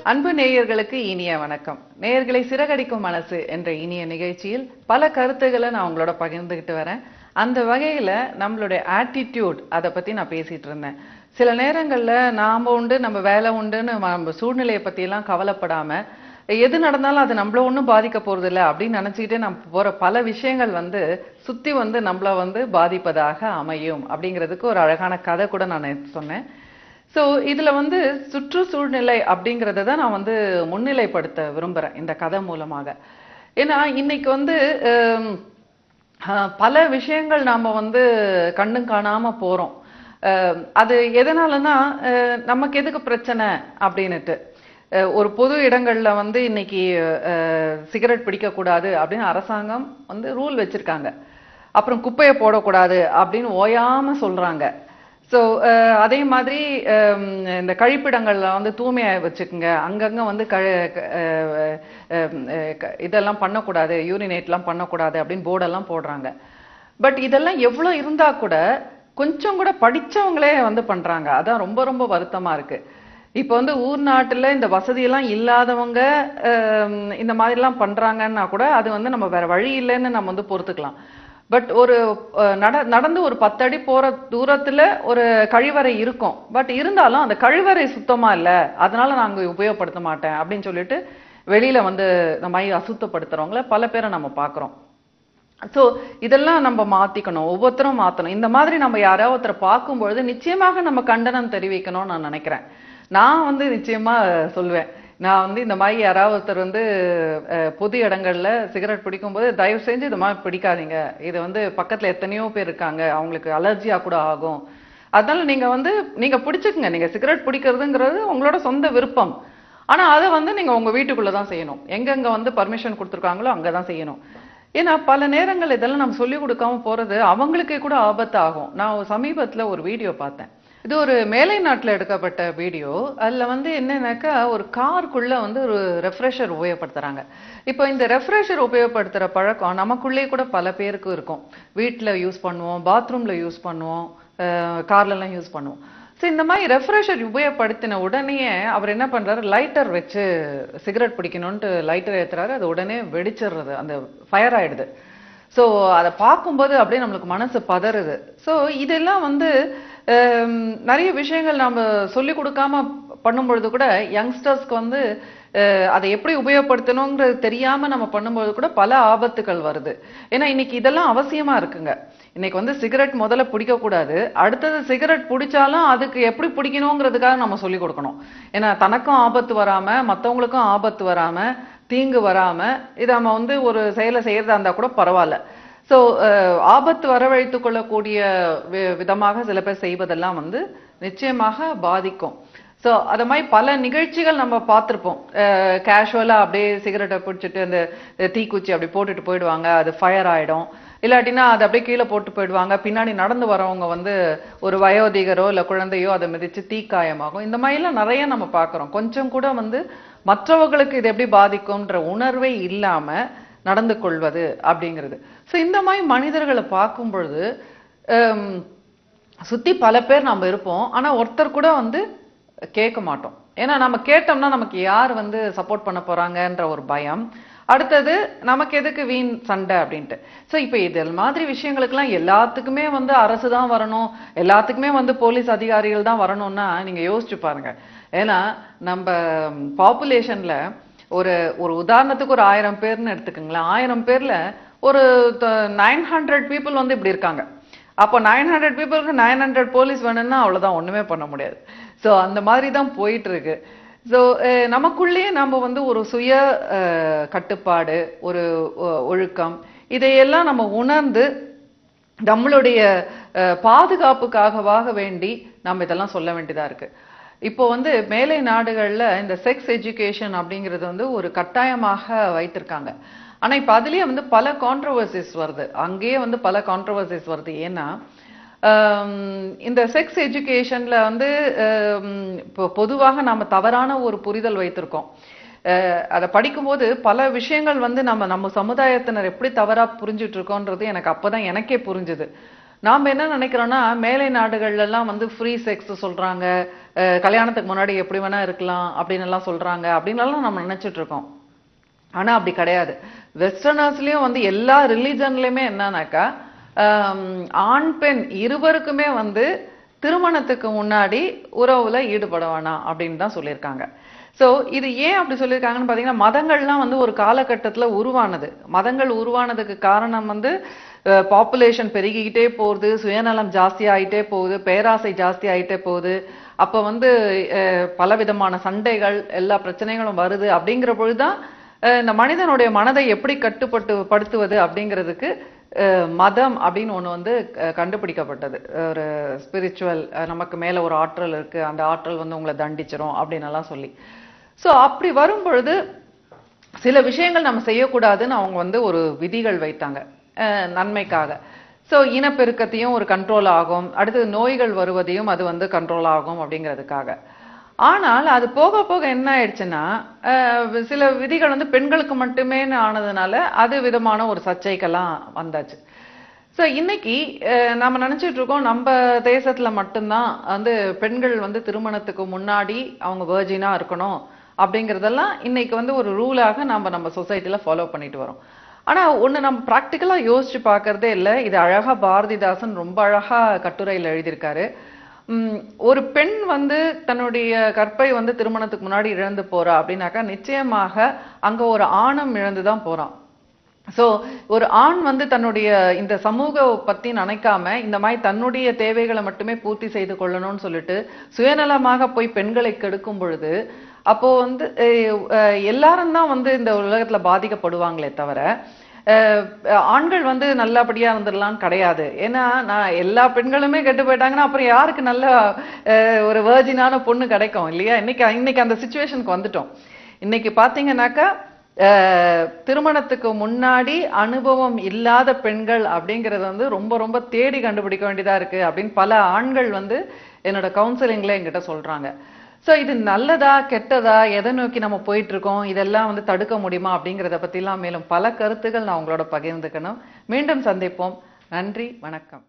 அன்பு நேயர்களுக்கு இனிய வணக்கம். நேயர்களை சிறகடிக்கும் மனசு என்ற இனிய நிகழ்ச்சியில் பல கருத்துக்களை நான் உங்களோட பகிர்ந்துகிட்டு வரேன். அந்த வகையில நம்மளுடைய ஆட்டிடியூட் அதை பத்தி நான் பேசிட்டு இருந்தேன். சில நேரங்கள்ல நாம உண்டு நம்ம வேலை உண்டுன்னு நம்ம சூழ்நிலையை பத்தி எல்லாம் கவலைப்படாம எது நடந்தாலும் அது நம்மள ஒன்றும் பாதிக்க போறது இல்லை அப்படின்னு நினைச்சுக்கிட்டே நம்ம போற பல விஷயங்கள் சுத்தி நம்மள பாதிப்பதாக அமையும் அப்படிங்கிறதுக்கு ஒரு அழகான கதை கூட நான் சொன்னேன். ஸோ இதுல சுற்றுச்சூழ்நிலை அப்படிங்கிறத தான் நான் முன்னிலைப்படுத்த விரும்புறேன் இந்த கதை மூலமாக. ஏன்னா இன்னைக்கு பல விஷயங்கள் நாம கண்ணும் காணாம போறோம். அது எதனாலன்னா நமக்கு எதுக்கு பிரச்சனை அப்படின்னுட்டு ஒரு பொது இடங்கள்ல இன்னைக்கு சிகரெட் பிடிக்கக்கூடாது அப்படின்னு அரசாங்கம் ரூல் வச்சிருக்காங்க. அப்புறம் குப்பையை போடக்கூடாது அப்படின்னு ஓயாம சொல்றாங்க. ஸோ அதே மாதிரி இந்த கழிப்பிடங்கள்ல தூய்மையா வச்சுக்கோங்க, அங்கங்க இதெல்லாம் பண்ணக்கூடாது, யூரினேட்லாம் பண்ணக்கூடாது அப்படின்னு போர்டெல்லாம் போடுறாங்க. பட் இதெல்லாம் எவ்வளோ இருந்தா கூட கொஞ்சம் கூட படிச்சவங்களே பண்றாங்க. அதான் ரொம்ப ரொம்ப வருத்தமா இருக்கு. இப்போ ஊர் நாட்டுல இந்த வசதியெல்லாம் இல்லாதவங்க இந்த மாதிரிலாம் பண்றாங்கன்னா கூட அது நம்ம வேற வழி இல்லைன்னு நம்ம பொறுத்துக்கலாம். பட் ஒரு நடந்து ஒரு 10 அடி போற தூரத்துல ஒரு கழிவறை இருக்கும். பட் இருந்தாலும் அந்த கழிவறை சுத்தமா இல்லை, அதனால நாங்க உபயோகப்படுத்த மாட்டேன் அப்படின்னு சொல்லிட்டு வெளியில இந்த மாதிரி அசுத்தப்படுத்துறவங்கள பல பேரை நம்ம பாக்குறோம். ஸோ இதெல்லாம் நம்ம மாத்திக்கணும், ஒவ்வொருத்தரும் மாத்தணும். இந்த மாதிரி நம்ம யாராவது ஒருத்தரை பார்க்கும்பொழுது நிச்சயமாக நம்ம கண்டனம் தெரிவிக்கணும்னு நான் நினைக்கிறேன். நான் நிச்சயமா சொல்லுவேன், நான் இந்த மாதிரி யாராவது ஒருத்தர் பொது இடங்கள்ல சிகரெட் பிடிக்கும்போது தயவு செஞ்சு இந்த மாதிரி பிடிக்காதீங்க. இது பக்கத்துல எத்தனையோ பேர் இருக்காங்க, அவங்களுக்கு அலர்ஜியா கூட ஆகும். அதனால நீங்க பிடிச்சுக்குங்க. நீங்க சிகரெட் பிடிக்கிறதுங்கிறது உங்களோட சொந்த விருப்பம். ஆனா அதை நீங்க உங்க வீட்டுக்குள்ளதான் செய்யணும். எங்கெங்க பர்மிஷன் கொடுத்துருக்காங்களோ அங்கதான் செய்யணும். ஏன்னா பல நேரங்கள் இதெல்லாம் நம்ம சொல்லிக் கொடுக்காம போறது அவங்களுக்கே கூட ஆபத்து ஆகும். நான் சமீபத்துல ஒரு வீடியோ பார்த்தேன். இது ஒரு மேலை நாட்டுல எடுக்கப்பட்ட வீடியோ. அதுல என்னன்னாக்கா ஒரு காருக்குள்ள ஒரு ரெஃப்ரெஷர் உபயோகப்படுத்துறாங்க. இப்போ இந்த ரெஃப்ரெஷர் உபயோகப்படுத்துற பழக்கம் நமக்குள்ளே கூட பல பேருக்கு இருக்கும். வீட்டுல யூஸ் பண்ணுவோம், பாத்ரூம்ல யூஸ் பண்ணுவோம், கார்ல எல்லாம் யூஸ் பண்ணுவோம். ஸோ இந்த மாதிரி ரெஃப்ரெஷர் உபயோகப்படுத்தின உடனே அவர் என்ன பண்றாரு, லைட்டர் வச்சு சிகரெட் பிடிக்கணும்ட்டு லைட்டர் ஏத்துறாரு. அது உடனே வெடிச்சிடுறது, அந்த ஃபயர் ஆயிடுது. ஸோ அதை பார்க்கும்போது அப்படியே நம்மளுக்கு மனசு பதறுது. ஸோ இதெல்லாம் நிறைய விஷயங்கள் நம்ம சொல்லி கொடுக்காம பண்ணும்பொழுது கூட யங்ஸ்டர்ஸ்க்கு அதை எப்படி உபயோகப்படுத்தணுங்கிறது தெரியாம நம்ம பண்ணும்போது கூட பல ஆபத்துகள் வருது. ஏன்னா இன்னைக்கு இதெல்லாம் அவசியமா இருக்குங்க. இன்னைக்கு சிகரெட் முதல்ல பிடிக்க கூடாது, அடுத்தது சிகரெட் பிடிச்சாலும் அதுக்கு எப்படி பிடிக்கணுங்கிறதுக்காக நம்ம சொல்லி கொடுக்கணும். ஏன்னா தனக்கும் ஆபத்து வராம, மற்றவங்களுக்கும் ஆபத்து வராம, தீங்கு வராம இதை நம்ம ஒரு செயலை செய்யறதா இருந்தா கூட பரவாயில்ல. ஸோ ஆபத்து வரவழைத்துக் கொள்ளக்கூடிய விதமாக சில பேர் செய்வதெல்லாம் நிச்சயமாக பாதிக்கும். ஸோ அது மாதிரி பல நிகழ்ச்சிகள் நம்ம பார்த்துருப்போம். கேஷுவலா அப்படியே சிகரெட்டை பிடிச்சிட்டு அந்த தீக்குச்சி அப்படி போட்டுட்டு போயிடுவாங்க, அது ஃபயர் ஆயிடும். இல்லாட்டினா அதை அப்படியே கீழே போட்டு போயிடுவாங்க. பின்னாடி நடந்து வரவங்க ஒரு வயோதிகரோ இல்லை குழந்தையோ அதை மிதிச்சு தீக்காயமாகும். இந்த மாதிரிலாம் நிறைய நம்ம பார்க்குறோம். கொஞ்சம் கூட மற்றவர்களுக்கு இது எப்படி பாதிக்கும்ன்ற உணர்வே இல்லாம நடந்து கொள்வது அப்படிங்கிறது. ஸோ இந்த மாதிரி மனிதர்களை பார்க்கும் பொழுது சுத்தி பல பேர் நம்ம இருப்போம். ஆனா ஒருத்தர் கூட கேட்க மாட்டோம். ஏன்னா நம்ம கேட்டோம்னா நமக்கு யார் சப்போர்ட் பண்ண போறாங்கன்ற ஒரு பயம். அடுத்தது நமக்கு எதுக்கு வீண் சண்டை அப்படின்ட்டு. ஸோ இப்போ இது மாதிரி விஷயங்களுக்கெல்லாம் எல்லாத்துக்குமே அரசு தான் வரணும், எல்லாத்துக்குமே போலீஸ் அதிகாரிகள் தான் வரணும்னா நீங்க யோசிச்சு பாருங்க. ஏன்னா நம்ம பாப்புலேஷன்ல ஒரு உதாரணத்துக்கு ஒரு 1000 பேர்னு எடுத்துக்கங்களேன். 1000 பேர்ல ஒரு 900 பீப்புள் இப்படி இருக்காங்க. அப்போ 900 பீப்புளுக்கு 900 போலீஸ் வேணும்னா அவ்வளவுதான், ஒண்ணுமே பண்ண முடியாது. ஸோ அந்த மாதிரி தான் போயிட்டு இருக்கு. ஸோ நமக்குள்ளேயே நம்ம ஒரு சுய கட்டுப்பாடு, ஒரு ஒழுக்கம், இதையெல்லாம் நம்ம உணர்ந்து நம்மளுடைய பாதுகாப்புக்காக வேண்டி நம்ம இதெல்லாம் சொல்ல வேண்டியதா இருக்கு. இப்போ மேலை நாடுகள்ல இந்த செக்ஸ் எஜுகேஷன் அப்படிங்கிறது ஒரு கட்டாயமாக வைத்திருக்காங்க. ஆனா இப்ப அதுலயே பல கான்ட்ரோவர்சிஸ் வருது. அங்கேயே பல கான்ட்ரோவர்சிஸ் வருது. ஏன்னா இந்த செக்ஸ் எஜுகேஷன்ல இப்போ பொதுவாக நாம தவறான ஒரு புரிதல் வைத்திருக்கோம். அதை படிக்கும்போது பல விஷயங்கள் நம்ம சமுதாயத்தினர் எப்படி தவறா புரிஞ்சுட்டு இருக்கோன்றது எனக்கு அப்பதான் எனக்கே புரிஞ்சுது. நாம என்ன நினைக்கிறோம்னா மேலை நாடுகள்ல எல்லாம் வந்து ஃப்ரீ செக்ஸ் சொல்றாங்க, கல்யாணத்துக்கு முன்னாடி எப்படி வேணா இருக்கலாம் அப்படின்னு எல்லாம் சொல்றாங்க அப்படின்னு எல்லாம் நம்ம நினைச்சிட்டு இருக்கோம். ஆனா அப்படி கிடையாது. வெஸ்டர்னர்ஸ்லயும் வந்து எல்லா ரிலிஜன்லயுமே என்னன்னாக்கா ஆண் பெண் இருவருக்குமே வந்து திருமணத்துக்கு முன்னாடி உறவுல ஈடுபட வேணாம் அப்படின்னு தான் சொல்லியிருக்காங்க. சோ இது ஏன் அப்படி சொல்லியிருக்காங்கன்னு பாத்தீங்கன்னா, மதங்கள்லாம் வந்து ஒரு காலகட்டத்துல உருவானது. மதங்கள் உருவானதுக்கு காரணம் வந்து பாப்புலேஷன் பெருகிக்கிட்டே போகுது, சுயநலம் ஜாஸ்தி ஆயிட்டே போகுது, பேராசை ஜாஸ்தி ஆயிட்டே போகுது. அப்ப வந்து பலவிதமான சண்டைகள், எல்லா பிரச்சனைகளும் வருது. அப்படிங்கிற பொழுதுதான் இந்த மனிதனுடைய மனதை எப்படி படுத்துவது அப்படிங்கிறதுக்கு மதம் அப்படின்னு ஒண்ணு வந்து கண்டுபிடிக்கப்பட்டது. ஒரு ஸ்பிரிச்சுவல், நமக்கு மேல ஒரு ஆற்றல் இருக்கு, அந்த ஆற்றல் வந்து உங்களை தண்டிச்சிரும் அப்படின்னு எல்லாம் சொல்லி. சோ அப்படி வரும் பொழுது சில விஷயங்கள் நம்ம செய்யக்கூடாதுன்னு அவங்க வந்து ஒரு விதிகள் வைத்தாங்க நன்மைக்காக. சோ இனப்பெருக்கத்தையும் ஒரு கண்ட்ரோல் ஆகும், அடுத்து நோய்கள் வருவதையும் அது வந்து கண்ட்ரோல் ஆகும் அப்படிங்கிறதுக்காக. ஆனால் அது போக போக என்ன ஆயிடுச்சுன்னா, சில விதிகள் வந்து பெண்களுக்கு மட்டுமே ஆனதுனால அது விதமான ஒரு சர்ச்சைக்கெல்லாம் வந்தாச்சு. சோ இன்னைக்கு நாம நினைச்சிட்டு இருக்கோம் நம்ம தேசத்துல மட்டும்தான் வந்து பெண்கள் வந்து திருமணத்துக்கு முன்னாடி அவங்க வெர்ஜினா இருக்கணும் அப்படிங்கறதெல்லாம் இன்னைக்கு வந்து ஒரு ரூலாக நம்ம சொசைட்டில ஃபாலோ பண்ணிட்டு வரோம். ஆனா ஒண்ணு நம்ம பிராக்டிக்கலா யோசிச்சு பார்க்கறதே இல்லை. இது அழகா பாரதிதாசன் ரொம்ப அழகா கட்டுரையில எழுதியிருக்காரு. ஒரு பெண் வந்து தன்னுடைய கற்பை வந்து திருமணத்துக்கு முன்னாடி இழந்து போறா அப்படின்னாக்கா நிச்சயமாக அங்க ஒரு ஆணும் இழந்துதான் போறான். சோ ஒரு ஆண் வந்து தன்னுடைய இந்த சமூக பத்தி நினைக்காம இந்த மாதிரி தன்னுடைய தேவைகளை மட்டுமே பூர்த்தி செய்து கொள்ளணும்னு சொல்லிட்டு சுயநலமாக போய் பெண்களை கெடுக்கும் பொழுது அப்போ வந்து எல்லாரும் தான் வந்து இந்த உலகத்துல பாதிக்கப்படுவாங்களே தவிர ஆண்கள் வந்து நல்லபடியா இருந்துடலாம் கிடையாது. ஏன்னா நான் எல்லா பெண்களுமே கெட்டு போயிட்டாங்கன்னா அப்புறம் யாருக்கு நல்ல ஒரு வெர்ஜினான பொண்ணு கிடைக்கும் இல்லையா? இன்னைக்கு அந்த சிச்சுவேஷனுக்கு வந்துட்டோம். இன்னைக்கு பாத்தீங்கன்னாக்கா திருமணத்துக்கு முன்னாடி அனுபவம் இல்லாத பெண்கள் அப்படிங்கிறது வந்து ரொம்ப ரொம்ப தேடி கண்டுபிடிக்க வேண்டியதா இருக்கு அப்படின்னு பல ஆண்கள் வந்து என்னோட கவுன்சிலிங்ல என்கிட்ட சொல்றாங்க. சோ இது நல்லதா கெட்டதா, எதை நோக்கி நம்ம போயிட்டு இருக்கோம், இதெல்லாம் வந்து தடுக்க முடியுமா அப்படிங்கிறத பத்தி எல்லாம் மேலும் பல கருத்துக்கள் நான் உங்களோட பகிர்ந்துக்கணும். மீண்டும் சந்திப்போம். நன்றி, வணக்கம்.